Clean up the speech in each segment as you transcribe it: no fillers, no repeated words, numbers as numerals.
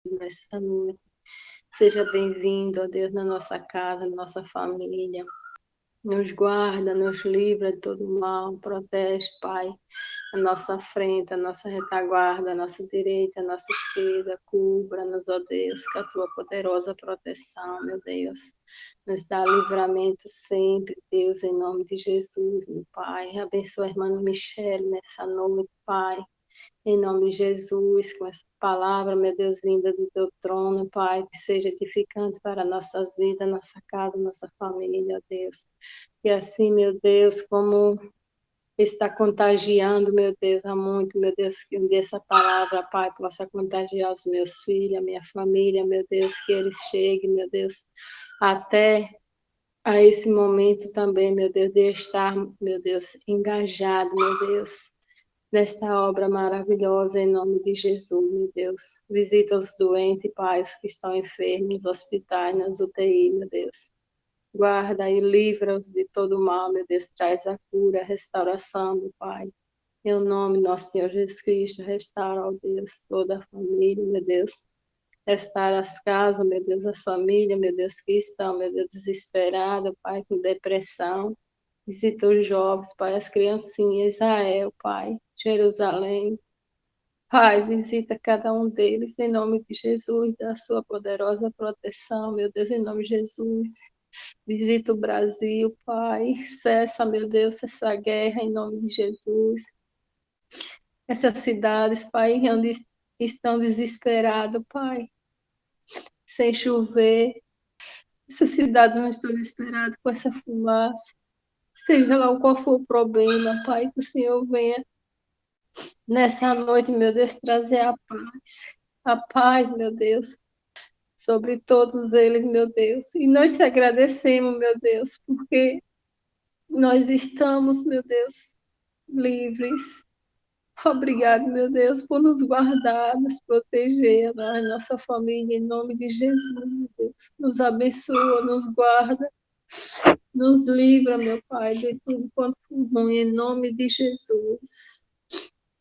nessa noite. Seja bem-vindo, ó Deus, na nossa casa, na nossa família. Nos guarda, nos livra de todo mal, protege, Pai, a nossa frente, a nossa retaguarda, a nossa direita, a nossa esquerda, cubra-nos, ó Deus, com a tua poderosa proteção, meu Deus. Nos dá livramento sempre, Deus, em nome de Jesus, meu Pai. Abençoa a irmã Michele nessa noite, Pai. Em nome de Jesus, com essa palavra, meu Deus, vinda do teu trono, Pai, que seja edificante para nossas vidas, nossa casa, nossa família, ó Deus. E assim, meu Deus, como está contagiando, meu Deus, há muito, meu Deus, que um dia essa palavra, Pai, possa contagiar os meus filhos, a minha família, meu Deus, que eles cheguem, meu Deus, até a esse momento também, meu Deus, de estar, meu Deus, engajado, meu Deus, nesta obra maravilhosa, em nome de Jesus, meu Deus. Visita os doentes, Pai, os que estão enfermos, nos hospitais, nas UTI, meu Deus. Guarda e livra-os de todo mal, meu Deus. Traz a cura, a restauração, meu Pai. Em nome do nosso Senhor Jesus Cristo, restaura, ó Deus, toda a família, meu Deus. Restaura as casas, meu Deus, as famílias, meu Deus, que estão, meu Deus, desesperadas, Pai, com depressão. Visita os jovens, Pai, as criancinhas, Israel, Pai, Jerusalém. Pai, visita cada um deles em nome de Jesus, da sua poderosa proteção, meu Deus, em nome de Jesus. Visita o Brasil, Pai. Cessa, meu Deus, essa guerra em nome de Jesus. Essas cidades, Pai, onde estão desesperados, Pai, sem chover. Essas cidades não estão desesperadas com essa fumaça. Seja lá qual for o problema, Pai, que o Senhor venha nessa noite, meu Deus, trazer a paz. A paz, meu Deus, sobre todos eles, meu Deus. E nós te agradecemos, meu Deus, porque nós estamos, meu Deus, livres. Obrigado, meu Deus, por nos guardar, nos proteger, a nossa família, em nome de Jesus, meu Deus. Nos abençoa, nos guarda, nos livra, meu Pai, de tudo quanto for ruim, em nome de Jesus.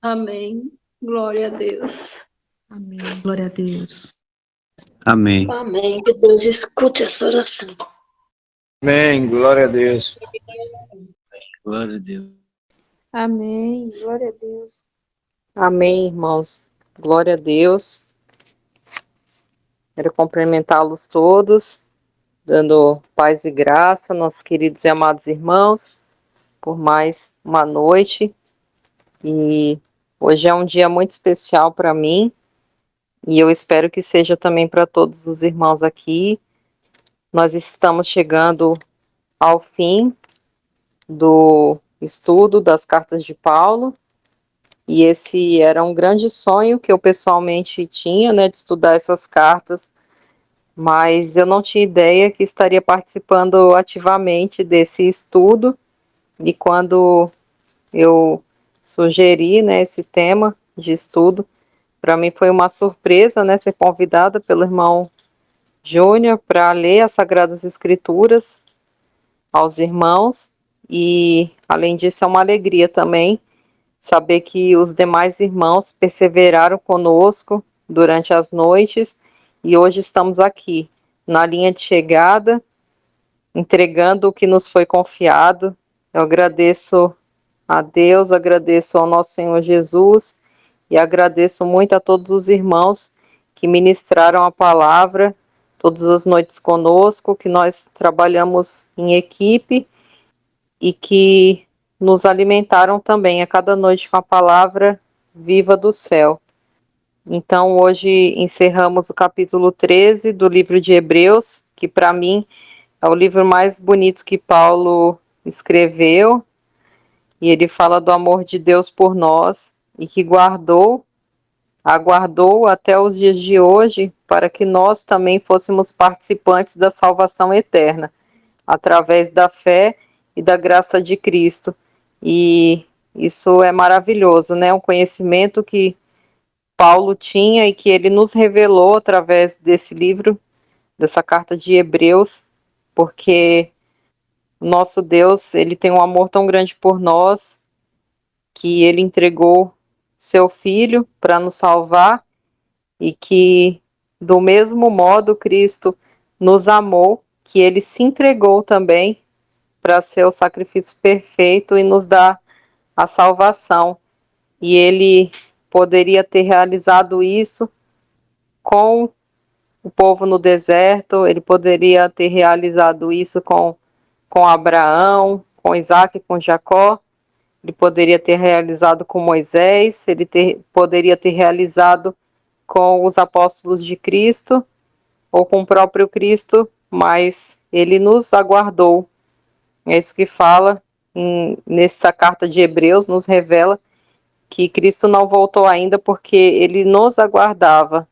Amém. Glória a Deus. Amém. Glória a Deus. Amém. Amém. Que Deus escute essa oração. Amém, glória a Deus. Glória a Deus. Amém. Glória a Deus. Amém, irmãos. Glória a Deus. Quero cumprimentá-los todos, dando paz e graça, nossos queridos e amados irmãos, por mais uma noite. E hoje é um dia muito especial para mim, e eu espero que seja também para todos os irmãos aqui. Nós estamos chegando ao fim do estudo das cartas de Paulo, e esse era um grande sonho que eu pessoalmente tinha, né, de estudar essas cartas, mas eu não tinha ideia que estaria participando ativamente desse estudo, e quando eu sugeri, né, esse tema de estudo, para mim foi uma surpresa, né, ser convidada pelo irmão Júnior para ler as Sagradas Escrituras aos irmãos, e além disso é uma alegria também saber que os demais irmãos perseveraram conosco durante as noites, e hoje estamos aqui, na linha de chegada, entregando o que nos foi confiado. Eu agradeço a Deus, agradeço ao nosso Senhor Jesus, e agradeço muito a todos os irmãos que ministraram a palavra todas as noites conosco, que nós trabalhamos em equipe, e que nos alimentaram também a cada noite com a palavra viva do céu. Então, hoje encerramos o capítulo 13 do livro de Hebreus, que para mim é o livro mais bonito que Paulo escreveu, e ele fala do amor de Deus por nós, e que aguardou até os dias de hoje, para que nós também fôssemos participantes da salvação eterna, através da fé e da graça de Cristo. E isso é maravilhoso, né? Um conhecimento que Paulo tinha e que ele nos revelou através desse livro, dessa carta de Hebreus, porque o nosso Deus, ele tem um amor tão grande por nós, que ele entregou seu filho para nos salvar, e que do mesmo modo Cristo nos amou, que ele se entregou também para ser o sacrifício perfeito e nos dar a salvação. E ele poderia ter realizado isso com o povo no deserto, ele poderia ter realizado isso com Abraão, com Isaac, com Jacó, ele poderia ter realizado com Moisés, poderia ter realizado com os apóstolos de Cristo, ou com o próprio Cristo, mas ele nos aguardou. É isso que fala nessa carta de Hebreus, nos revela que Cristo não voltou ainda porque ele nos aguardava,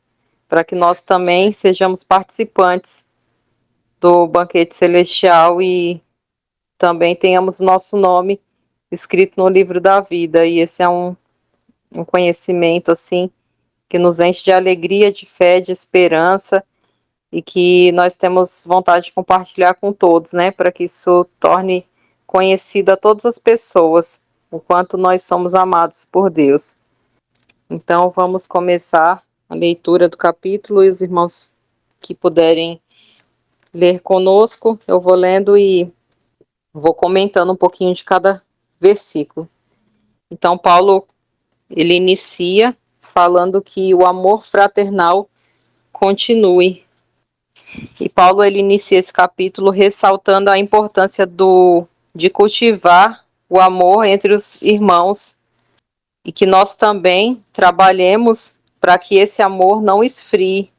para que nós também sejamos participantes do banquete celestial e também tenhamos nosso nome escrito no livro da vida. E esse é um conhecimento assim que nos enche de alegria, de fé, de esperança, e que nós temos vontade de compartilhar com todos, né, para que isso torne conhecido a todas as pessoas, o quanto nós somos amados por Deus. Então vamos começar a leitura do capítulo, e os irmãos que puderem ler conosco, eu vou lendo e vou comentando um pouquinho de cada versículo. Então Paulo, ele inicia falando que o amor fraternal continue. E Paulo, ele inicia esse capítulo ressaltando a importância de cultivar o amor entre os irmãos e que nós também trabalhemos para que esse amor não esfrie.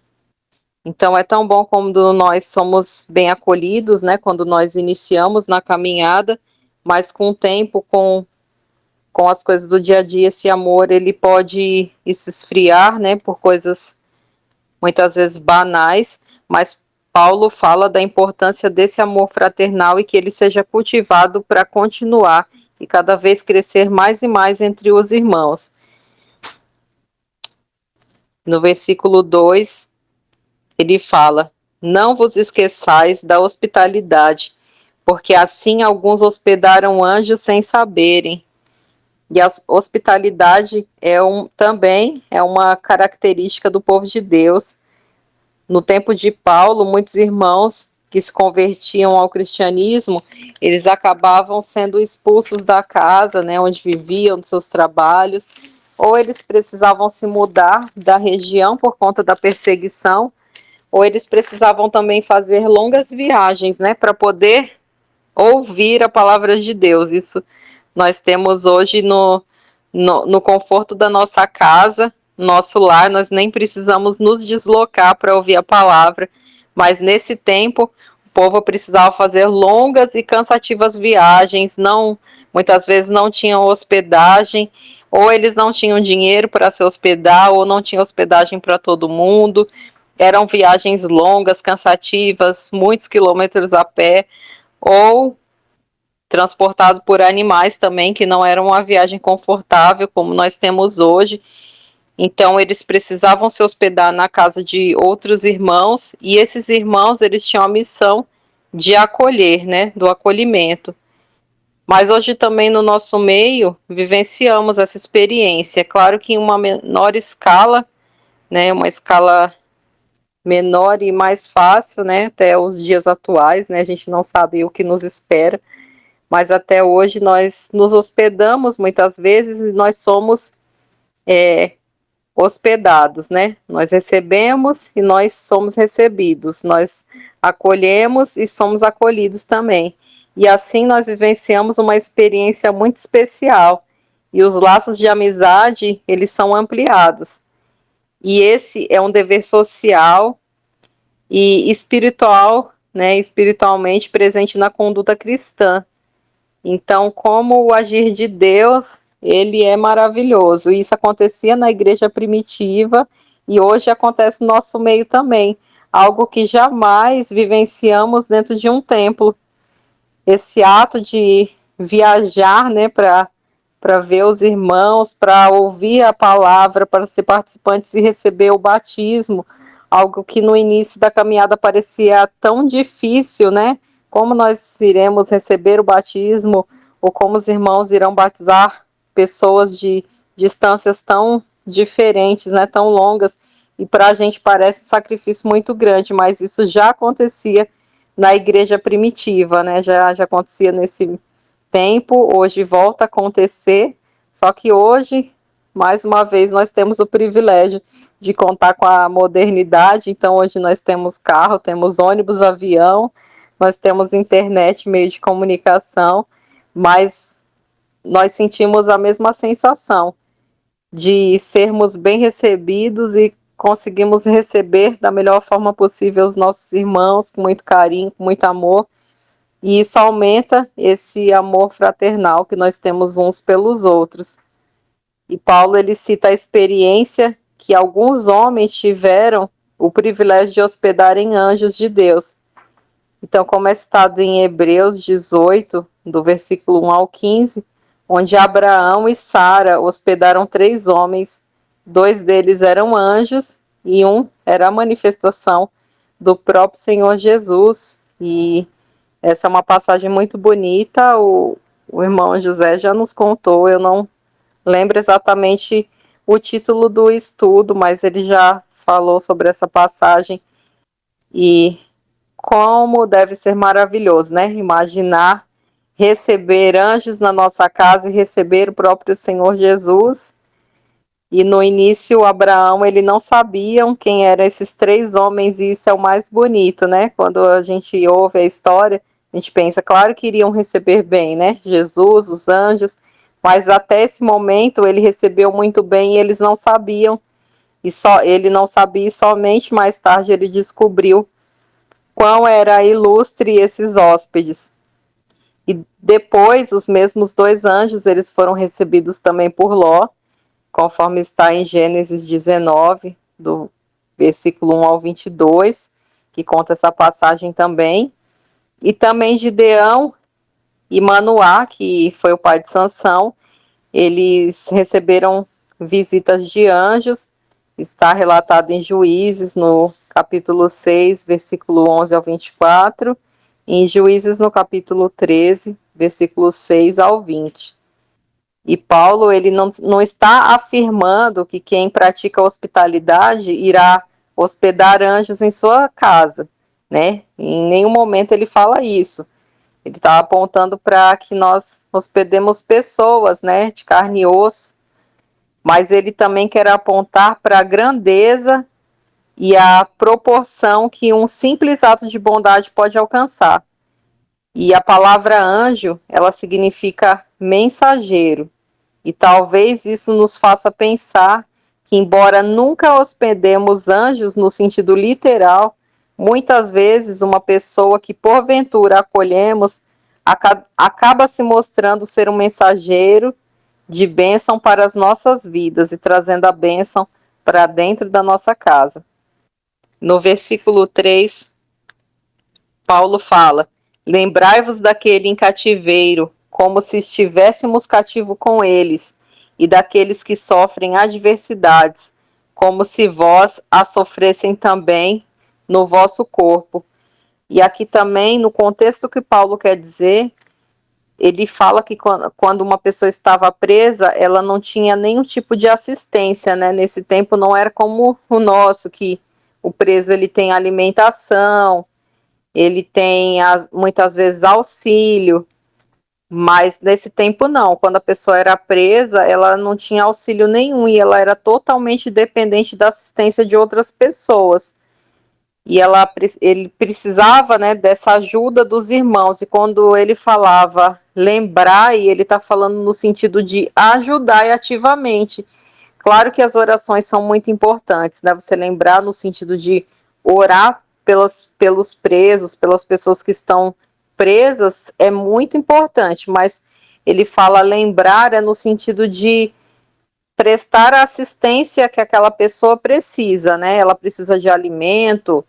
Então é tão bom quando nós somos bem acolhidos, né, quando nós iniciamos na caminhada, mas com o tempo, com as coisas do dia a dia, esse amor ele pode se esfriar, né, por coisas muitas vezes banais, mas Paulo fala da importância desse amor fraternal e que ele seja cultivado para continuar e cada vez crescer mais e mais entre os irmãos. No versículo 2, ele fala: não vos esqueçais da hospitalidade, porque assim alguns hospedaram anjos sem saberem. E a hospitalidade também é uma característica do povo de Deus. No tempo de Paulo, muitos irmãos que se convertiam ao cristianismo, eles acabavam sendo expulsos da casa, né, onde viviam, dos seus trabalhos, ou eles precisavam se mudar da região por conta da perseguição, ou eles precisavam também fazer longas viagens, né, para poder ouvir a palavra de Deus. Isso nós temos hoje no conforto da nossa casa, nosso lar, nós nem precisamos nos deslocar para ouvir a palavra, mas nesse tempo o povo precisava fazer longas e cansativas viagens, muitas vezes não tinham hospedagem, ou eles não tinham dinheiro para se hospedar, ou não tinha hospedagem para todo mundo, eram viagens longas, cansativas, muitos quilômetros a pé, ou transportado por animais também, que não era uma viagem confortável como nós temos hoje. Então eles precisavam se hospedar na casa de outros irmãos, e esses irmãos eles tinham a missão de acolher, né, do acolhimento. Mas hoje também no nosso meio vivenciamos essa experiência, claro que em uma menor escala, né, uma escala menor e mais fácil, né, até os dias atuais, né, a gente não sabe o que nos espera, mas até hoje nós nos hospedamos muitas vezes e nós somos hospedados, né? Nós recebemos e nós somos recebidos, nós acolhemos e somos acolhidos também. E assim nós vivenciamos uma experiência muito especial e os laços de amizade, eles são ampliados. E esse é um dever social e espiritual, né? Espiritualmente presente na conduta cristã. Então, como o agir de Deus, ele é maravilhoso. Isso acontecia na igreja primitiva e hoje acontece no nosso meio também. Algo que jamais vivenciamos dentro de um templo. Esse ato de viajar, né, para ver os irmãos, para ouvir a palavra, para ser participantes e receber o batismo. Algo que no início da caminhada parecia tão difícil, né? Como nós iremos receber o batismo, ou como os irmãos irão batizar pessoas de distâncias tão diferentes, né, tão longas. e para a gente parece um sacrifício muito grande, mas isso já acontecia na igreja primitiva, né? Já acontecia nesse tempo, hoje volta a acontecer, só que hoje, mais uma vez, nós temos o privilégio de contar com a modernidade, então hoje nós temos carro, temos ônibus, avião, nós temos internet, meio de comunicação, mas nós sentimos a mesma sensação de sermos bem recebidos e conseguimos receber da melhor forma possível os nossos irmãos, com muito carinho, com muito amor, e isso aumenta esse amor fraternal que nós temos uns pelos outros. E Paulo, ele cita a experiência que alguns homens tiveram o privilégio de hospedarem anjos de Deus. Então, como é citado em Hebreus 18, do versículo 1 ao 15, onde Abraão e Sara hospedaram 3 homens, 2 deles eram anjos e um era a manifestação do próprio Senhor Jesus. E essa é uma passagem muito bonita, o irmão José já nos contou, eu não lembro exatamente o título do estudo, mas ele já falou sobre essa passagem e como deve ser maravilhoso, né? Imaginar receber anjos na nossa casa e receber o próprio Senhor Jesus. E no início, Abraão, ele não sabiam quem eram esses 3 homens, e isso é o mais bonito, né? Quando a gente ouve a história, a gente pensa, claro que iriam receber bem, né? Jesus, os anjos, mas até esse momento ele recebeu muito bem e eles não sabiam, e só ele não sabia, e somente mais tarde ele descobriu quão era ilustre esses hóspedes. E depois, os mesmos 2 anjos, eles foram recebidos também por Ló, conforme está em Gênesis 19, do versículo 1 ao 22, que conta essa passagem também. E também Gideão e Manoá, que foi o pai de Sansão, eles receberam visitas de anjos, está relatado em Juízes, no capítulo 6, versículo 11 ao 24, e em Juízes, no capítulo 13, versículo 6 ao 20. E Paulo, ele não está afirmando que quem pratica hospitalidade irá hospedar anjos em sua casa, né? Em nenhum momento ele fala isso. Ele está apontando para que nós hospedemos pessoas, né, de carne e osso, mas ele também quer apontar para a grandeza e a proporção que um simples ato de bondade pode alcançar. E a palavra anjo, ela significa mensageiro. E talvez isso nos faça pensar que, embora nunca hospedemos anjos no sentido literal, muitas vezes uma pessoa que porventura acolhemos acaba se mostrando ser um mensageiro de bênção para as nossas vidas e trazendo a bênção para dentro da nossa casa. No versículo 3, Paulo fala: lembrai-vos daquele em cativeiro, como se estivéssemos cativo com eles, e daqueles que sofrem adversidades, como se vós a sofressem também no vosso corpo. E aqui também, no contexto que Paulo quer dizer, ele fala que quando uma pessoa estava presa, ela não tinha nenhum tipo de assistência, né? Nesse tempo não era como o nosso, que o preso ele tem alimentação, ele tem muitas vezes auxílio, mas nesse tempo não. Quando a pessoa era presa, ela não tinha auxílio nenhum e ela era totalmente dependente da assistência de outras pessoas. E ele precisava, né, dessa ajuda dos irmãos. E quando ele falava lembrar, e ele está falando no sentido de ajudar ativamente. Claro que as orações são muito importantes, né? Você lembrar no sentido de orar pelos presos, pelas pessoas que estão presas, é muito importante, mas ele fala lembrar no sentido de prestar a assistência que aquela pessoa precisa, né? Ela precisa de alimento,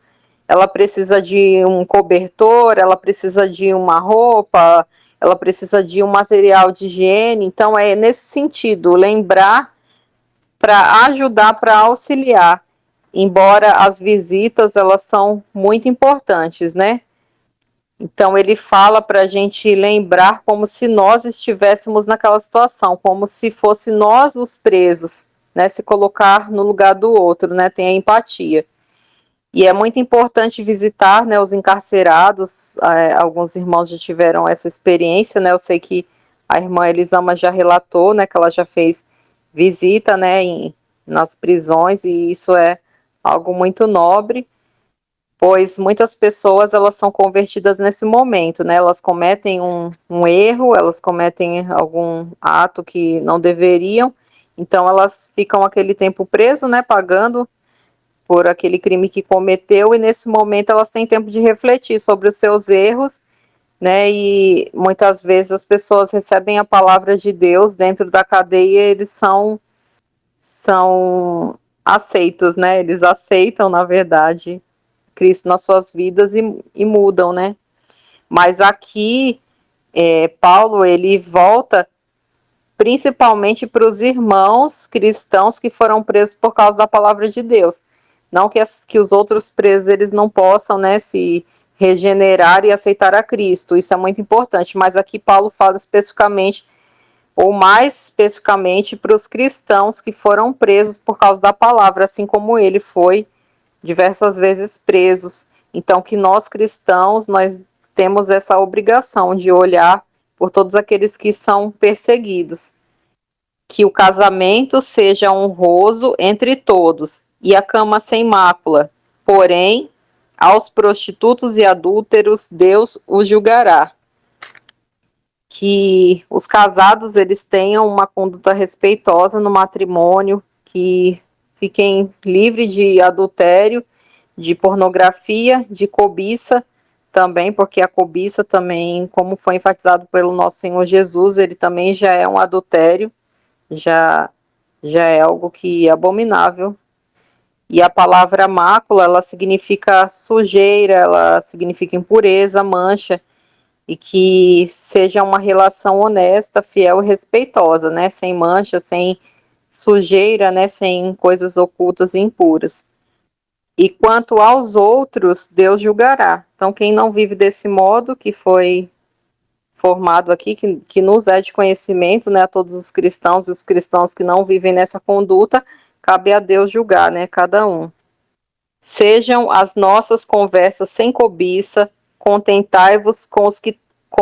ela precisa de um cobertor, ela precisa de uma roupa, ela precisa de um material de higiene. Então é nesse sentido, lembrar para ajudar, para auxiliar, embora as visitas elas são muito importantes, né? Então ele fala para a gente lembrar como se nós estivéssemos naquela situação, como se fosse nós os presos, né, se colocar no lugar do outro, né, tem a empatia. E é muito importante visitar, né, os encarcerados. Alguns irmãos já tiveram essa experiência, né, eu sei que a irmã Elisama já relatou, né, que ela já fez visita, né, nas prisões, e isso é algo muito nobre, pois muitas pessoas, elas são convertidas nesse momento, né, elas cometem um erro, elas cometem algum ato que não deveriam, então elas ficam aquele tempo preso, né, pagando por aquele crime que cometeu, e nesse momento elas têm tempo de refletir sobre os seus erros, né, e muitas vezes as pessoas recebem a palavra de Deus dentro da cadeia, eles são aceitos, né, eles aceitam, na verdade, Cristo nas suas vidas e mudam, né, mas aqui, Paulo, ele volta principalmente para os irmãos cristãos que foram presos por causa da palavra de Deus. Não que os outros presos eles não possam, né, se regenerar e aceitar a Cristo. Isso é muito importante. Mas aqui Paulo fala especificamente, ou mais especificamente, para os cristãos que foram presos por causa da palavra, assim como ele foi diversas vezes presos. Então, que nós cristãos, nós temos essa obrigação de olhar por todos aqueles que são perseguidos. Que o casamento seja honroso entre todos, e a cama sem mácula. Porém, aos prostitutos e adúlteros, Deus os julgará. Que os casados, eles tenham uma conduta respeitosa no matrimônio, que fiquem livres de adultério, de pornografia, de cobiça, também, porque a cobiça também, como foi enfatizado pelo nosso Senhor Jesus, ele também já é um adultério, já é algo que é abominável. E a palavra mácula, ela significa sujeira, ela significa impureza, mancha, e que seja uma relação honesta, fiel e respeitosa, né, sem mancha, sem sujeira, né, sem coisas ocultas e impuras. E quanto aos outros, Deus julgará. Então, quem não vive desse modo, que foi formado aqui, que nos é de conhecimento, né, a todos os cristãos, e os cristãos que não vivem nessa conduta, cabe a Deus julgar, né, cada um. Sejam as nossas conversas sem cobiça, contentai-vos com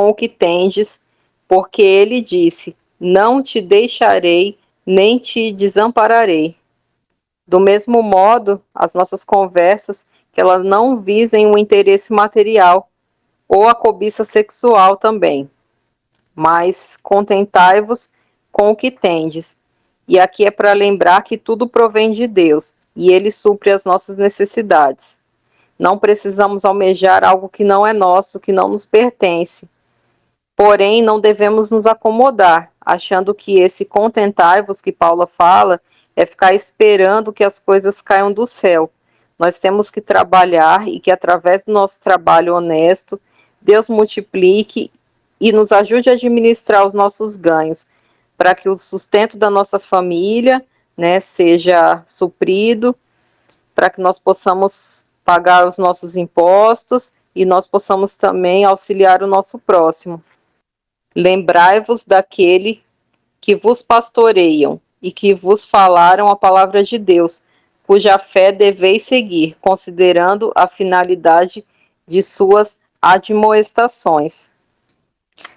o que tendes, porque ele disse, não te deixarei, nem te desampararei. Do mesmo modo, as nossas conversas, que elas não visem o interesse material, ou a cobiça sexual também, mas contentai-vos com o que tendes. E aqui é para lembrar que tudo provém de Deus, e Ele supre as nossas necessidades. Não precisamos almejar algo que não é nosso, que não nos pertence. Porém, não devemos nos acomodar, achando que esse contentai-vos que Paulo fala é ficar esperando que as coisas caiam do céu. Nós temos que trabalhar e que através do nosso trabalho honesto, Deus multiplique e nos ajude a administrar os nossos ganhos, para que o sustento da nossa família, né, seja suprido, para que nós possamos pagar os nossos impostos e nós possamos também auxiliar o nosso próximo. Lembrai-vos daquele que vos pastoreiam e que vos falaram a palavra de Deus, cuja fé deveis seguir, considerando a finalidade de suas admoestações.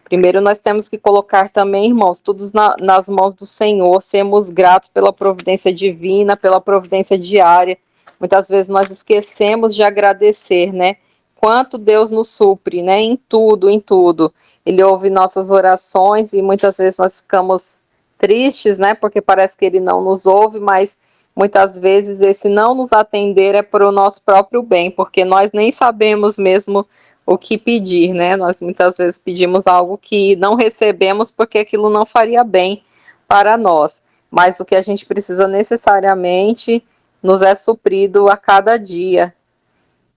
Primeiro nós temos que colocar também, irmãos, tudo nas mãos do Senhor, sermos gratos pela providência divina, pela providência diária. Muitas vezes nós esquecemos de agradecer, né? Quanto Deus nos supre, né? Em tudo, em tudo. Ele ouve nossas orações e muitas vezes nós ficamos tristes, né? Porque parece que Ele não nos ouve, mas muitas vezes esse não nos atender é para o nosso próprio bem, porque nós nem sabemos mesmo o que pedir, né? Nós muitas vezes pedimos algo que não recebemos porque aquilo não faria bem para nós. Mas o que a gente precisa necessariamente nos é suprido a cada dia.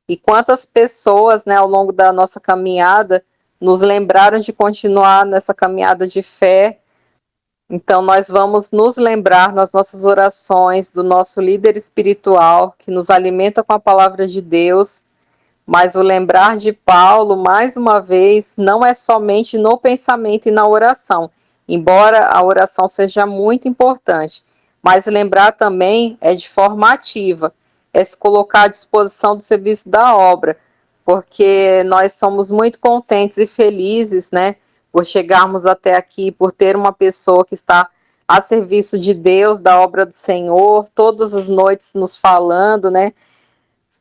E quantas pessoas, né, ao longo da nossa caminhada, nos lembraram de continuar nessa caminhada de fé. Então, nós vamos nos lembrar nas nossas orações do nosso líder espiritual, que nos alimenta com a palavra de Deus. Mas o lembrar de Paulo, mais uma vez, não é somente no pensamento e na oração, embora a oração seja muito importante, mas lembrar também é de forma ativa, é se colocar à disposição do serviço da obra, porque nós somos muito contentes e felizes, né, por chegarmos até aqui, por ter uma pessoa que está a serviço de Deus, da obra do Senhor, todas as noites nos falando, né,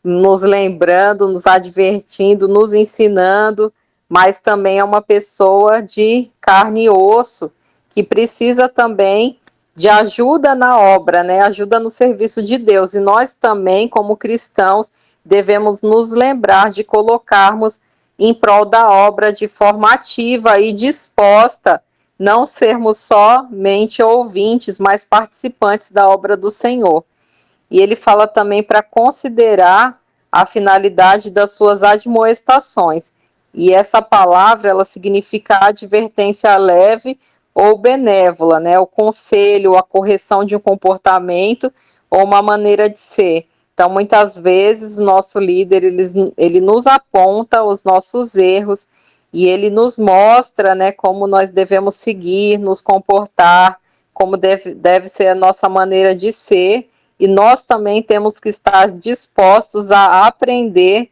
nos lembrando, nos advertindo, nos ensinando, mas também é uma pessoa de carne e osso, que precisa também de ajuda na obra, né? Ajuda no serviço de Deus. E nós também, como cristãos, devemos nos lembrar de colocarmos em prol da obra de forma ativa e disposta, não sermos somente ouvintes, mas participantes da obra do Senhor. E ele fala também para considerar a finalidade das suas admoestações. E essa palavra, ela significa advertência leve ou benévola, né? O conselho, a correção de um comportamento ou uma maneira de ser. Então, muitas vezes, nosso líder, ele nos aponta os nossos erros e ele nos mostra, né, como nós devemos seguir, nos comportar, como deve ser a nossa maneira de ser, e nós também temos que estar dispostos a aprender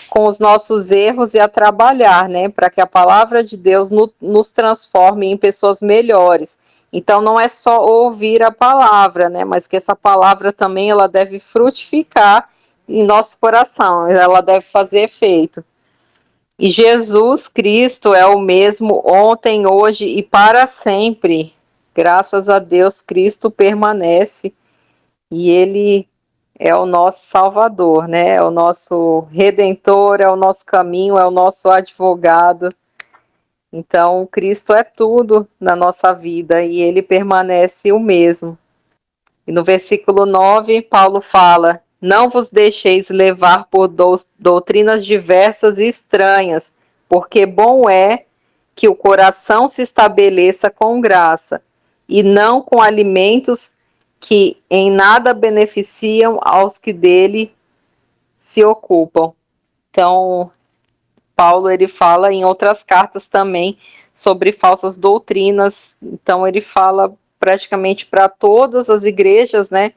com os nossos erros e a trabalhar, né, para que a palavra de Deus nos transforme em pessoas melhores. Então não é só ouvir a palavra, né, mas que essa palavra também ela deve frutificar em nosso coração, ela deve fazer efeito. E Jesus Cristo é o mesmo ontem, hoje e para sempre. Graças a Deus, Cristo permanece e Ele é o nosso Salvador, né? É o nosso Redentor, é o nosso caminho, é o nosso advogado. Então, Cristo é tudo na nossa vida e Ele permanece o mesmo. E no versículo 9, Paulo fala: não vos deixeis levar por doutrinas diversas e estranhas, porque bom é que o coração se estabeleça com graça, e não com alimentos que em nada beneficiam aos que dele se ocupam. Então, Paulo ele fala em outras cartas também sobre falsas doutrinas. Então, ele fala praticamente para todas as igrejas, né?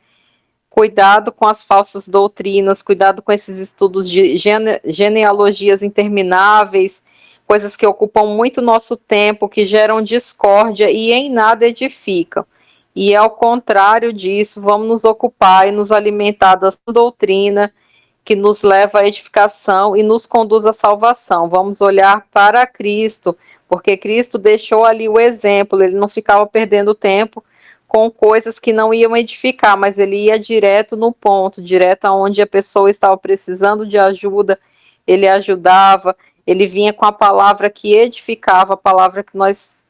Cuidado com as falsas doutrinas, cuidado com esses estudos de genealogias intermináveis, coisas que ocupam muito nosso tempo, que geram discórdia e em nada edificam. E ao contrário disso, vamos nos ocupar e nos alimentar da doutrina que nos leva à edificação e nos conduz à salvação. Vamos olhar para Cristo, porque Cristo deixou ali o exemplo, ele não ficava perdendo tempo com coisas que não iam edificar, mas ele ia direto no ponto, direto aonde a pessoa estava precisando de ajuda, ele ajudava, ele vinha com a palavra que edificava, a palavra que nós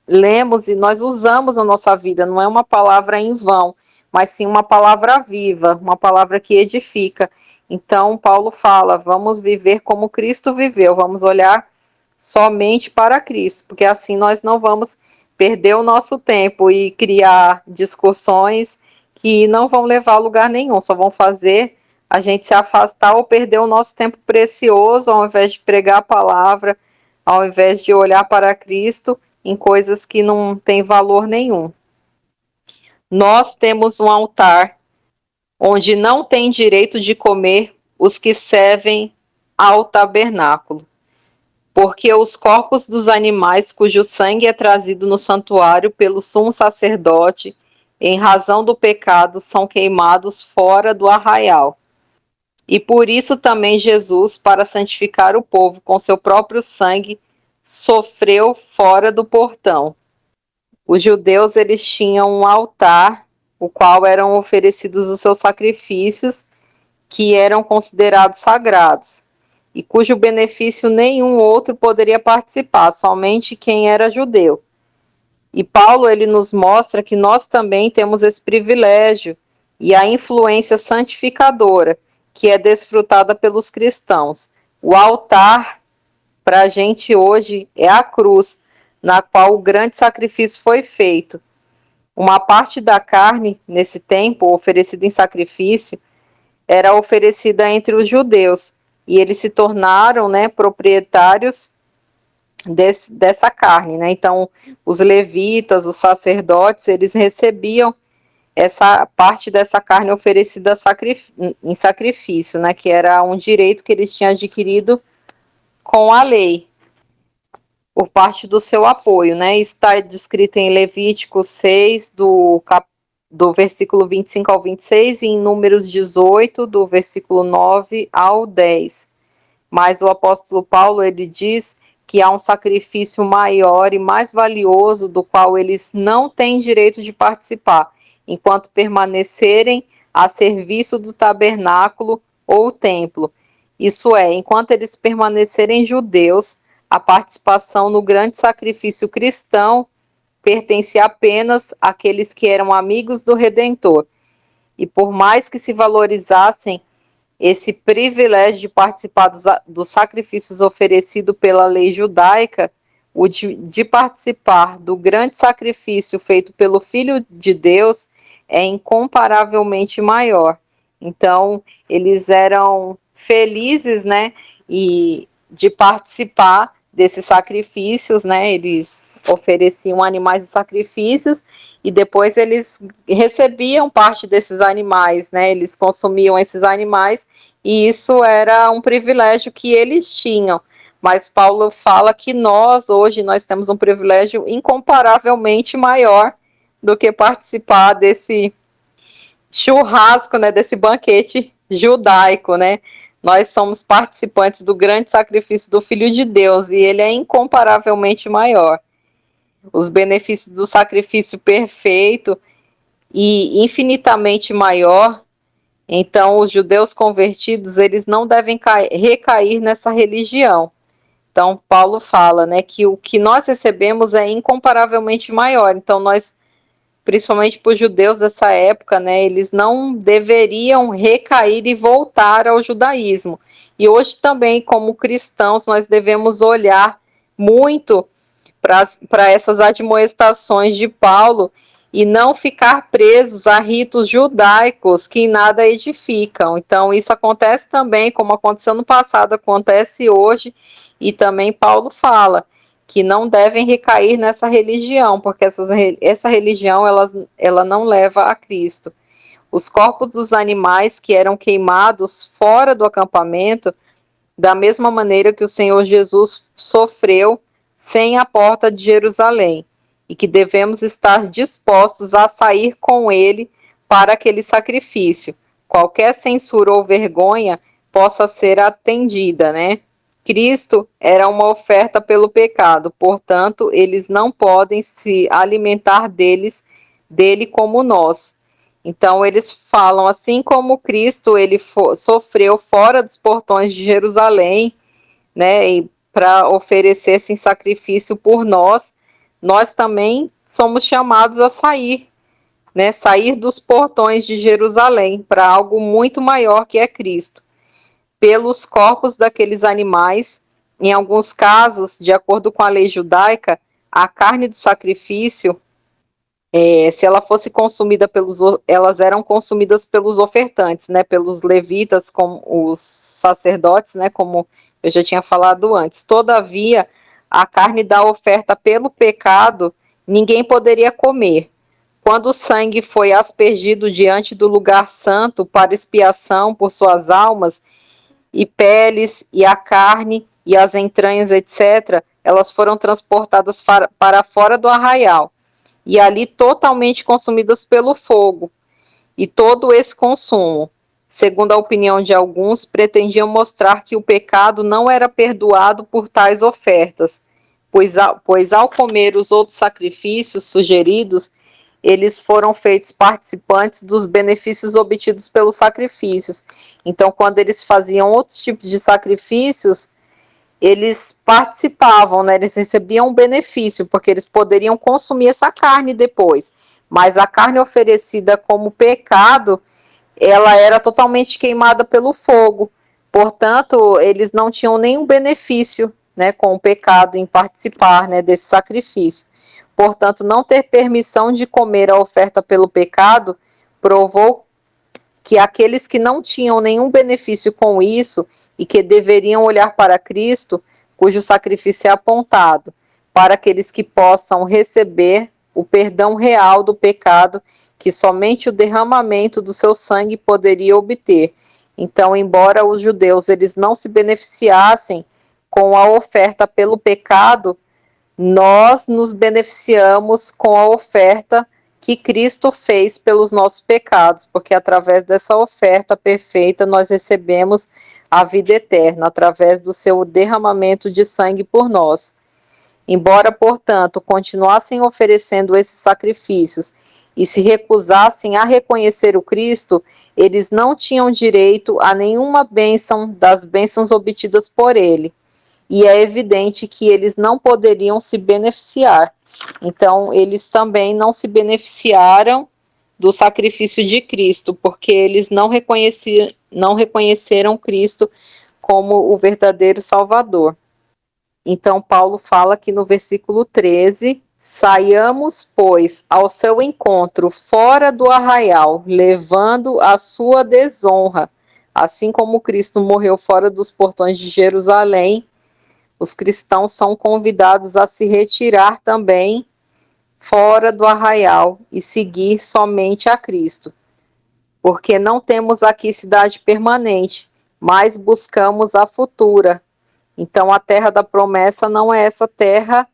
lemos e nós usamos na nossa vida, não é uma palavra em vão, mas sim uma palavra viva, uma palavra que edifica. Então, Paulo fala, vamos viver como Cristo viveu, vamos olhar somente para Cristo, porque assim nós não vamos perder o nosso tempo e criar discussões que não vão levar a lugar nenhum, só vão fazer a gente se afastar ou perder o nosso tempo precioso, ao invés de pregar a palavra, ao invés de olhar para Cristo em coisas que não têm valor nenhum. Nós temos um altar onde não tem direito de comer os que servem ao tabernáculo, porque os corpos dos animais cujo sangue é trazido no santuário pelo sumo sacerdote, em razão do pecado, são queimados fora do arraial. E por isso também Jesus, para santificar o povo com seu próprio sangue, sofreu fora do portão. Os judeus, eles tinham um altar, o qual eram oferecidos os seus sacrifícios, que eram considerados sagrados, e cujo benefício nenhum outro poderia participar, somente quem era judeu. E Paulo, ele nos mostra que nós também temos esse privilégio e a influência santificadora, que é desfrutada pelos cristãos. O altar, para a gente hoje, é a cruz, na qual o grande sacrifício foi feito. Uma parte da carne, nesse tempo, oferecida em sacrifício, era oferecida entre os judeus, e eles se tornaram, né, proprietários dessa carne, né? Então, os levitas, os sacerdotes, eles recebiam essa parte dessa carne oferecida em sacrifício, né, que era um direito que eles tinham adquirido com a lei, por parte do seu apoio, né? Está descrito em Levítico 6, do versículo 25 ao 26, e em Números 18, do versículo 9 ao 10. Mas o apóstolo Paulo, ele diz que há um sacrifício maior e mais valioso, do qual eles não têm direito de participar, enquanto permanecerem a serviço do tabernáculo ou templo. Isso é, enquanto eles permanecerem judeus, a participação no grande sacrifício cristão pertencia apenas àqueles que eram amigos do Redentor. E por mais que se valorizassem esse privilégio de participar dos sacrifícios oferecidos pela lei judaica, o de participar do grande sacrifício feito pelo Filho de Deus é incomparavelmente maior. Então, eles eram felizes, né, e de participar desses sacrifícios, né, eles ofereciam animais de sacrifícios e depois eles recebiam parte desses animais, né, eles consumiam esses animais e isso era um privilégio que eles tinham. Mas Paulo fala que hoje, nós temos um privilégio incomparavelmente maior do que participar desse churrasco, né, desse banquete judaico, né? Nós somos participantes do grande sacrifício do Filho de Deus e ele é incomparavelmente maior. Os benefícios do sacrifício perfeito e infinitamente maior. Então, os judeus convertidos, eles não devem recair nessa religião. Então, Paulo fala, né, que o que nós recebemos é incomparavelmente maior. Então, nós, principalmente para os judeus dessa época, né, eles não deveriam recair e voltar ao judaísmo. E hoje também, como cristãos, nós devemos olhar muito para essas admoestações de Paulo e não ficar presos a ritos judaicos que em nada edificam. Então, isso acontece também, como aconteceu no passado, acontece hoje, e também Paulo fala que não devem recair nessa religião, porque essa religião ela não leva a Cristo. Os corpos dos animais que eram queimados fora do acampamento, da mesma maneira que o Senhor Jesus sofreu sem a porta de Jerusalém, e que devemos estar dispostos a sair com ele para aquele sacrifício. Qualquer censura ou vergonha possa ser atendida, né? Cristo era uma oferta pelo pecado, portanto, eles não podem se alimentar dele como nós. Então, eles falam, assim como Cristo ele sofreu fora dos portões de Jerusalém, né, e para oferecer esse sacrifício por nós, nós também somos chamados a sair, né, sair dos portões de Jerusalém para algo muito maior que é Cristo. Pelos corpos daqueles animais, em alguns casos, de acordo com a lei judaica, a carne do sacrifício, se ela fosse consumida elas eram consumidas pelos ofertantes, né, pelos levitas, como os sacerdotes, né, como eu já tinha falado antes. Todavia, a carne da oferta pelo pecado, ninguém poderia comer. Quando o sangue foi aspergido diante do lugar santo para expiação por suas almas, e peles, e a carne, e as entranhas, etc., elas foram transportadas para fora do arraial, e ali totalmente consumidas pelo fogo. E todo esse consumo, segundo a opinião de alguns, pretendiam mostrar que o pecado não era perdoado por tais ofertas, pois ao comer os outros sacrifícios sugeridos, eles foram feitos participantes dos benefícios obtidos pelos sacrifícios. Então, quando eles faziam outros tipos de sacrifícios, eles participavam, né? Eles recebiam um benefício, porque eles poderiam consumir essa carne depois. Mas a carne oferecida como pecado, ela era totalmente queimada pelo fogo. Portanto, eles não tinham nenhum benefício, né, com o pecado em participar, né, desse sacrifício. Portanto, não ter permissão de comer a oferta pelo pecado provou que aqueles que não tinham nenhum benefício com isso e que deveriam olhar para Cristo, cujo sacrifício é apontado, para aqueles que possam receber o perdão real do pecado que somente o derramamento do seu sangue poderia obter. Então, embora os judeus eles não se beneficiassem com a oferta pelo pecado, nós nos beneficiamos com a oferta que Cristo fez pelos nossos pecados, porque através dessa oferta perfeita nós recebemos a vida eterna, através do seu derramamento de sangue por nós. Embora, portanto, continuassem oferecendo esses sacrifícios e se recusassem a reconhecer o Cristo, eles não tinham direito a nenhuma bênção das bênçãos obtidas por ele. E é evidente que eles não poderiam se beneficiar. Então, eles também não se beneficiaram do sacrifício de Cristo, porque eles não reconheceram Cristo como o verdadeiro Salvador. Então, Paulo fala aqui no versículo 13: saiamos, pois, ao seu encontro fora do arraial, levando a sua desonra. Assim como Cristo morreu fora dos portões de Jerusalém, os cristãos são convidados a se retirar também fora do arraial e seguir somente a Cristo. Porque não temos aqui cidade permanente, mas buscamos a futura. Então, a terra da promessa não é essa terra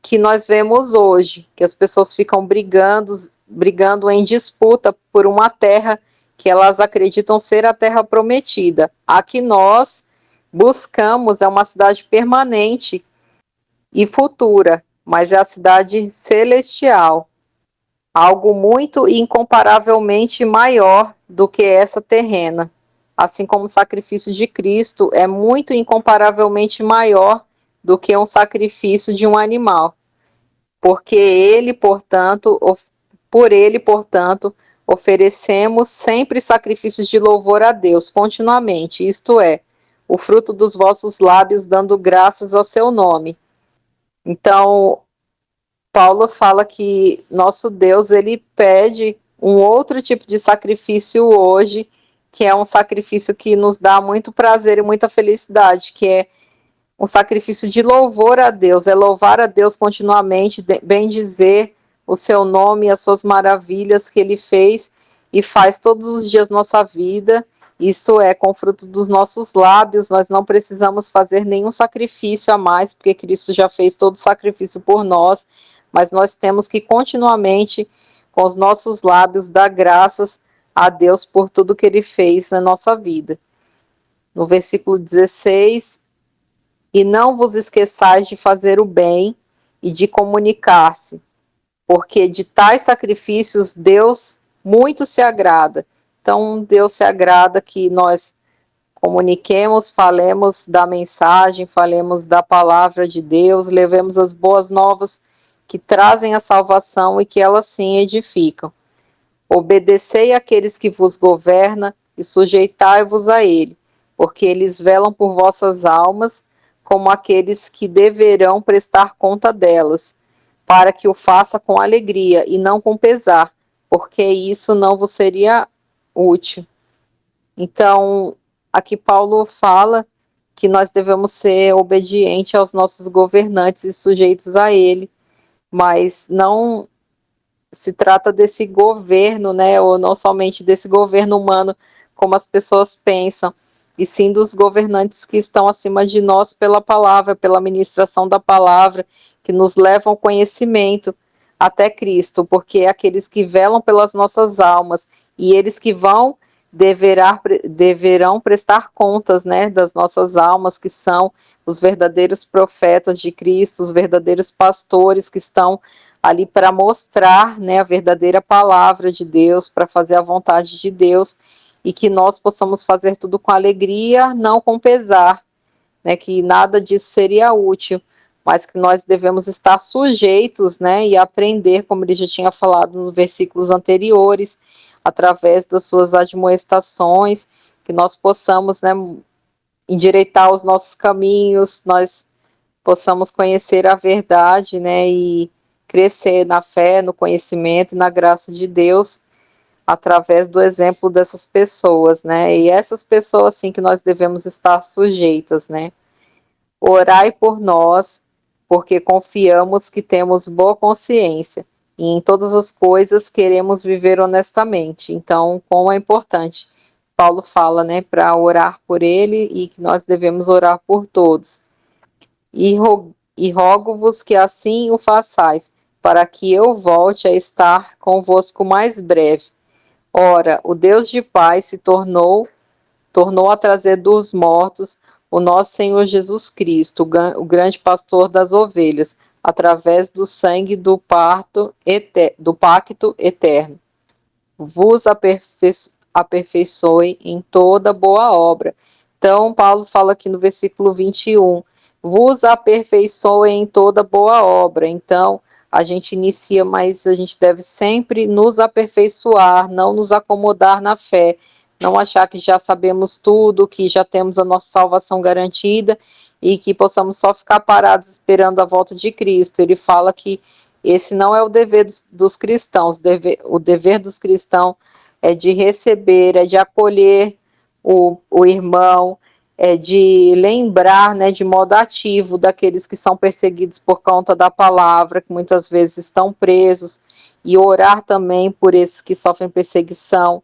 que nós vemos hoje, que as pessoas ficam brigando em disputa por uma terra que elas acreditam ser a terra prometida. A que nós buscamos é uma cidade permanente e futura, mas é a cidade celestial, algo muito incomparavelmente maior do que essa terrena. Assim como o sacrifício de Cristo é muito incomparavelmente maior do que um sacrifício de um animal. Porque por ele, portanto, oferecemos sempre sacrifícios de louvor a Deus, continuamente, isto é, o fruto dos vossos lábios dando graças ao seu nome. Então, Paulo fala que nosso Deus, ele pede um outro tipo de sacrifício hoje, que é um sacrifício que nos dá muito prazer e muita felicidade, que é um sacrifício de louvor a Deus, é louvar a Deus continuamente, bendizer o seu nome e as suas maravilhas que ele fez e faz todos os dias nossa vida. Isso é com o fruto dos nossos lábios, nós não precisamos fazer nenhum sacrifício a mais, porque Cristo já fez todo o sacrifício por nós, mas nós temos que continuamente, com os nossos lábios, dar graças a Deus por tudo que ele fez na nossa vida. No versículo 16, e não vos esqueçais de fazer o bem e de comunicar-se, porque de tais sacrifícios Deus muito se agrada. Então, Deus se agrada que nós comuniquemos, falemos da mensagem, falemos da palavra de Deus, levemos as boas novas que trazem a salvação e que elas sim edificam. Obedecei àqueles que vos governam e sujeitai-vos a ele, porque eles velam por vossas almas, como aqueles que deverão prestar conta delas, para que o faça com alegria e não com pesar, porque isso não vos seria útil. Então, aqui Paulo fala que nós devemos ser obedientes aos nossos governantes e sujeitos a ele, mas não se trata desse governo, né, ou não somente desse governo humano, como as pessoas pensam, e sim dos governantes que estão acima de nós pela palavra, pela ministração da palavra, que nos levam ao conhecimento até Cristo, porque é aqueles que velam pelas nossas almas, e eles que deverão prestar contas, né, das nossas almas, que são os verdadeiros profetas de Cristo, os verdadeiros pastores que estão ali para mostrar, né, a verdadeira palavra de Deus, para fazer a vontade de Deus, e que nós possamos fazer tudo com alegria, não com pesar, né, que nada disso seria útil, mas que nós devemos estar sujeitos, né, e aprender, como ele já tinha falado nos versículos anteriores, através das suas admoestações, que nós possamos, né, endireitar os nossos caminhos, nós possamos conhecer a verdade, né, e crescer na fé, no conhecimento e na graça de Deus, através do exemplo dessas pessoas, né, e essas pessoas, assim, que nós devemos estar sujeitas, né. Orai por nós, porque confiamos que temos boa consciência e em todas as coisas queremos viver honestamente. Então, como é importante, Paulo fala, né, para orar por ele e que nós devemos orar por todos. E rogo-vos que assim o façais, para que eu volte a estar convosco mais breve. Ora, o Deus de paz se tornou a trazer dos mortos o nosso Senhor Jesus Cristo, o grande pastor das ovelhas, através do sangue do pacto eterno. Vos aperfeiçoe em toda boa obra. Então, Paulo fala aqui no versículo 21, vos aperfeiçoe em toda boa obra. Então, a gente inicia, mas a gente deve sempre nos aperfeiçoar, não nos acomodar na fé, não achar que já sabemos tudo, que já temos a nossa salvação garantida e que possamos só ficar parados esperando a volta de Cristo. Ele fala que esse não é o dever dos cristãos, o dever dos cristãos é de receber, é de acolher o irmão, é de lembrar, né, de modo ativo daqueles que são perseguidos por conta da palavra, que muitas vezes estão presos, e orar também por esses que sofrem perseguição,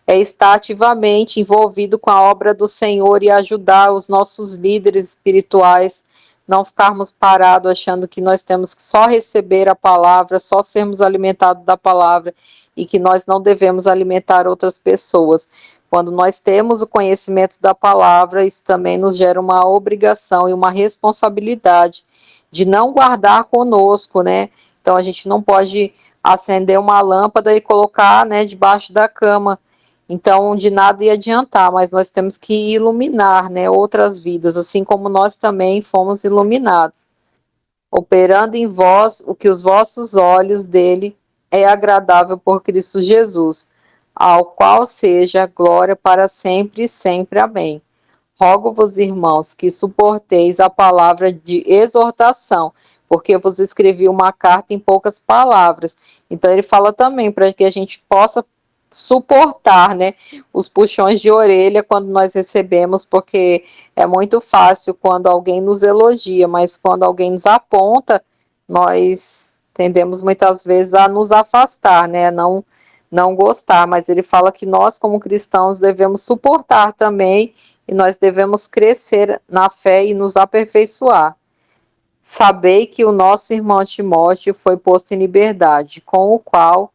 é estar ativamente envolvido com a obra do Senhor e ajudar os nossos líderes espirituais, não ficarmos parados achando que nós temos que só receber a palavra, só sermos alimentados da palavra e que nós não devemos alimentar outras pessoas. Quando nós temos o conhecimento da palavra, isso também nos gera uma obrigação e uma responsabilidade de não guardar conosco, né? Então a gente não pode acender uma lâmpada e colocar, né, debaixo da cama. Então, de nada ia adiantar, mas nós temos que iluminar, né, outras vidas, assim como nós também fomos iluminados. Operando em vós o que os vossos olhos dele é agradável por Cristo Jesus, ao qual seja glória para sempre e sempre. Amém. Rogo-vos, irmãos, que suporteis a palavra de exortação, porque eu vos escrevi uma carta em poucas palavras. Então, ele fala também para que a gente possa suportar, né, os puxões de orelha quando nós recebemos, porque é muito fácil quando alguém nos elogia, mas quando alguém nos aponta, nós tendemos muitas vezes a nos afastar, né, não gostar, mas ele fala que nós como cristãos devemos suportar também e nós devemos crescer na fé e nos aperfeiçoar. Sabei que o nosso irmão Timóteo foi posto em liberdade, com o qual,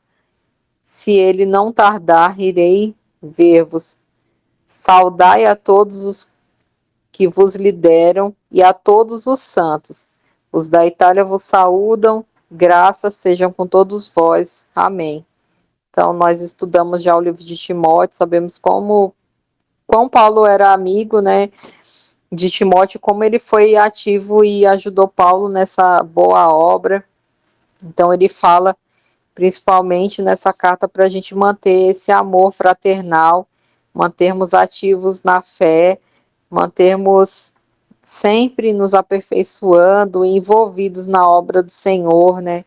se ele não tardar, irei ver-vos. Saudai a todos os que vos lideram e a todos os santos. Os da Itália vos saúdam, graças sejam com todos vós. Amém. Então, nós estudamos já o livro de Timóteo, sabemos quão Paulo era amigo, né, de Timóteo, como ele foi ativo e ajudou Paulo nessa boa obra. Então, ele fala principalmente nessa carta para a gente manter esse amor fraternal, mantermos ativos na fé, mantermos sempre nos aperfeiçoando, envolvidos na obra do Senhor, né?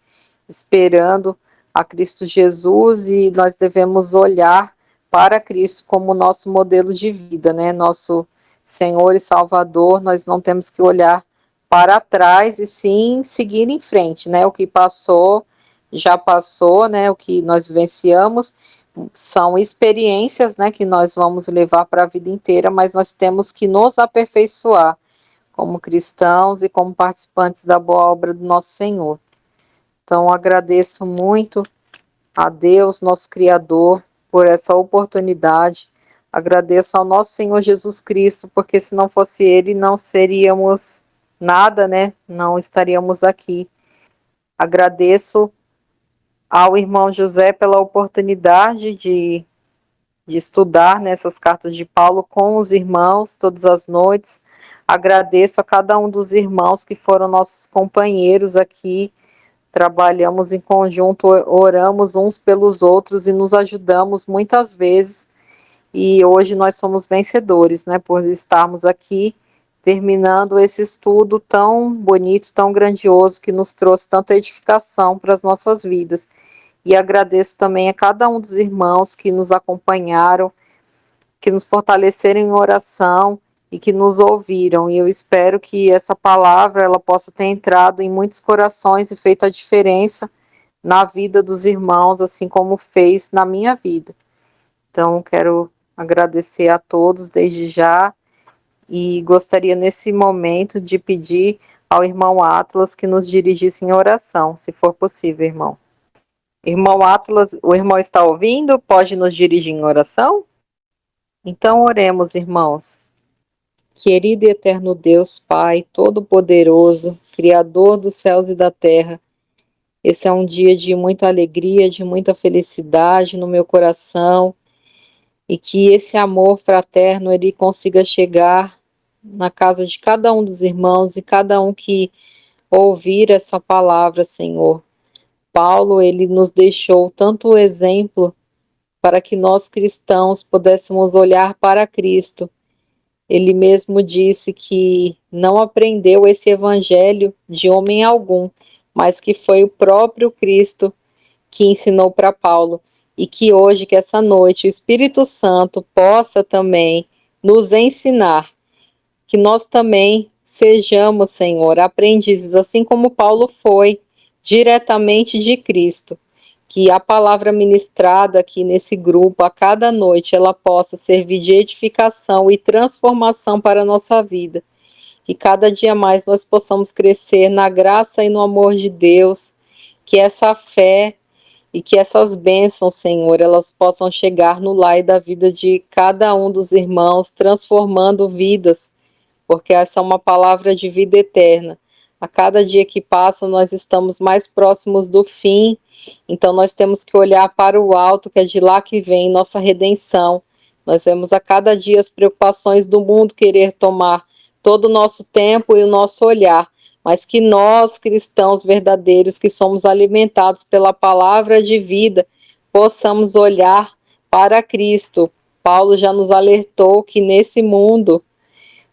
Esperando a Cristo Jesus, e nós devemos olhar para Cristo como nosso modelo de vida, né? Nosso Senhor e Salvador. Nós não temos que olhar para trás e sim seguir em frente, né? O que passou já passou, né? O que nós vivenciamos são experiências, né, que nós vamos levar para a vida inteira, mas nós temos que nos aperfeiçoar como cristãos e como participantes da boa obra do nosso Senhor. Então, agradeço muito a Deus, nosso Criador, por essa oportunidade. Agradeço ao nosso Senhor Jesus Cristo, porque se não fosse Ele, não seríamos nada, né? Não estaríamos aqui. Agradeço ao irmão José pela oportunidade de estudar nessas cartas de Paulo com os irmãos todas as noites. Agradeço a cada um dos irmãos que foram nossos companheiros aqui. Trabalhamos em conjunto, oramos uns pelos outros e nos ajudamos muitas vezes. E hoje nós somos vencedores, né, por estarmos aqui terminando esse estudo tão bonito, tão grandioso, que nos trouxe tanta edificação para as nossas vidas. E agradeço também a cada um dos irmãos que nos acompanharam, que nos fortaleceram em oração e que nos ouviram, e eu espero que essa palavra ela possa ter entrado em muitos corações e feito a diferença na vida dos irmãos, assim como fez na minha vida. Então, quero agradecer a todos desde já e gostaria nesse momento de pedir ao irmão Atlas que nos dirigisse em oração, se for possível, irmão. Irmão Atlas, o irmão está ouvindo? Pode nos dirigir em oração? Então, oremos, irmãos. Querido e eterno Deus, Pai, Todo-Poderoso, Criador dos céus e da terra, esse é um dia de muita alegria, de muita felicidade no meu coração, e que esse amor fraterno ele consiga chegar na casa de cada um dos irmãos e cada um que ouvir essa palavra, Senhor. Paulo, ele nos deixou tanto exemplo para que nós cristãos pudéssemos olhar para Cristo. Ele mesmo disse que não aprendeu esse evangelho de homem algum, mas que foi o próprio Cristo que ensinou para Paulo, e que hoje, que essa noite, o Espírito Santo possa também nos ensinar, que nós também sejamos, Senhor, aprendizes, assim como Paulo foi, diretamente de Cristo, que a palavra ministrada aqui nesse grupo, a cada noite, ela possa servir de edificação e transformação para a nossa vida, que cada dia mais nós possamos crescer na graça e no amor de Deus, que essa fé e que essas bênçãos, Senhor, elas possam chegar no lar e da vida de cada um dos irmãos, transformando vidas, porque essa é uma palavra de vida eterna. A cada dia que passa, nós estamos mais próximos do fim, então nós temos que olhar para o alto, que é de lá que vem nossa redenção. Nós vemos a cada dia as preocupações do mundo querer tomar todo o nosso tempo e o nosso olhar, mas que nós, cristãos verdadeiros, que somos alimentados pela palavra de vida, possamos olhar para Cristo. Paulo já nos alertou que nesse mundo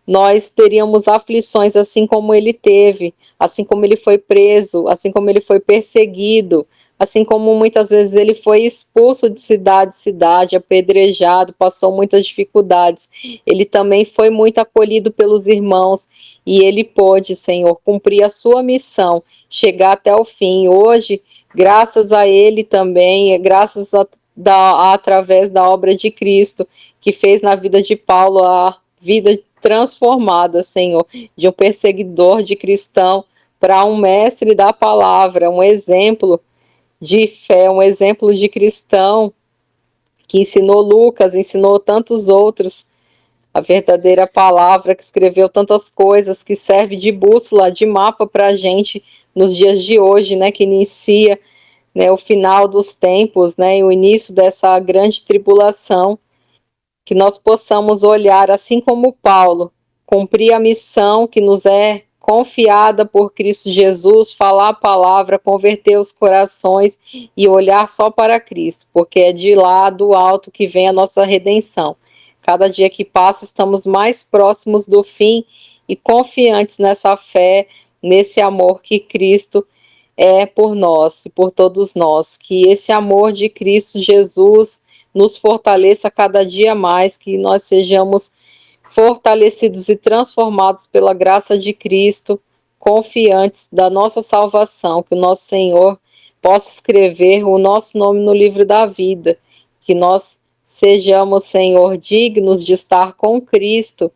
nós teríamos aflições assim como ele teve, assim como ele foi preso, assim como ele foi perseguido, assim como muitas vezes ele foi expulso de cidade em cidade, apedrejado, passou muitas dificuldades. Ele também foi muito acolhido pelos irmãos e ele pôde, Senhor, cumprir a sua missão, chegar até o fim. Hoje, graças a ele também, graças através da obra de Cristo, que fez na vida de Paulo a vida transformada, Senhor, de um perseguidor de cristão para um mestre da palavra, um exemplo de fé, um exemplo de cristão que ensinou Lucas, ensinou tantos outros a verdadeira palavra, que escreveu tantas coisas, que serve de bússola, de mapa para a gente nos dias de hoje, né, que inicia, né, o final dos tempos, né, e o início dessa grande tribulação. Que nós possamos olhar, assim como Paulo, cumprir a missão que nos é confiada por Cristo Jesus, falar a palavra, converter os corações e olhar só para Cristo, porque é de lá do alto que vem a nossa redenção. Cada dia que passa, estamos mais próximos do fim e confiantes nessa fé, nesse amor que Cristo é por nós e por todos nós. Que esse amor de Cristo Jesus nos fortaleça cada dia mais, que nós sejamos fortalecidos e transformados pela graça de Cristo, confiantes da nossa salvação, que o nosso Senhor possa escrever o nosso nome no livro da vida, que nós sejamos, Senhor, dignos de estar com Cristo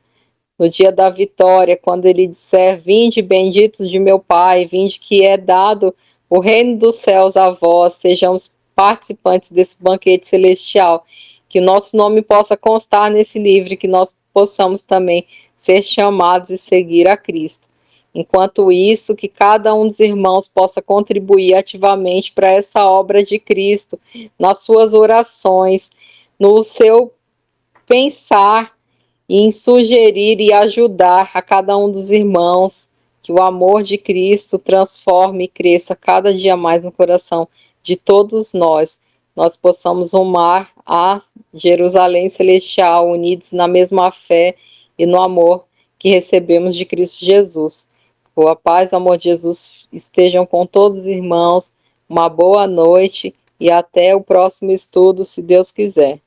no dia da vitória, quando ele disser: vinde benditos de meu Pai, vinde que é dado o reino dos céus a vós, sejamos participantes desse banquete celestial, que o nosso nome possa constar nesse livro, que nós possamos também ser chamados e seguir a Cristo. Enquanto isso, que cada um dos irmãos possa contribuir ativamente para essa obra de Cristo, nas suas orações, no seu pensar, em sugerir e ajudar a cada um dos irmãos, que o amor de Cristo transforme e cresça cada dia mais no coração de todos nós possamos rumar a Jerusalém Celestial, unidos na mesma fé e no amor que recebemos de Cristo Jesus. A paz e o amor de Jesus estejam com todos os irmãos, uma boa noite e até o próximo estudo, se Deus quiser.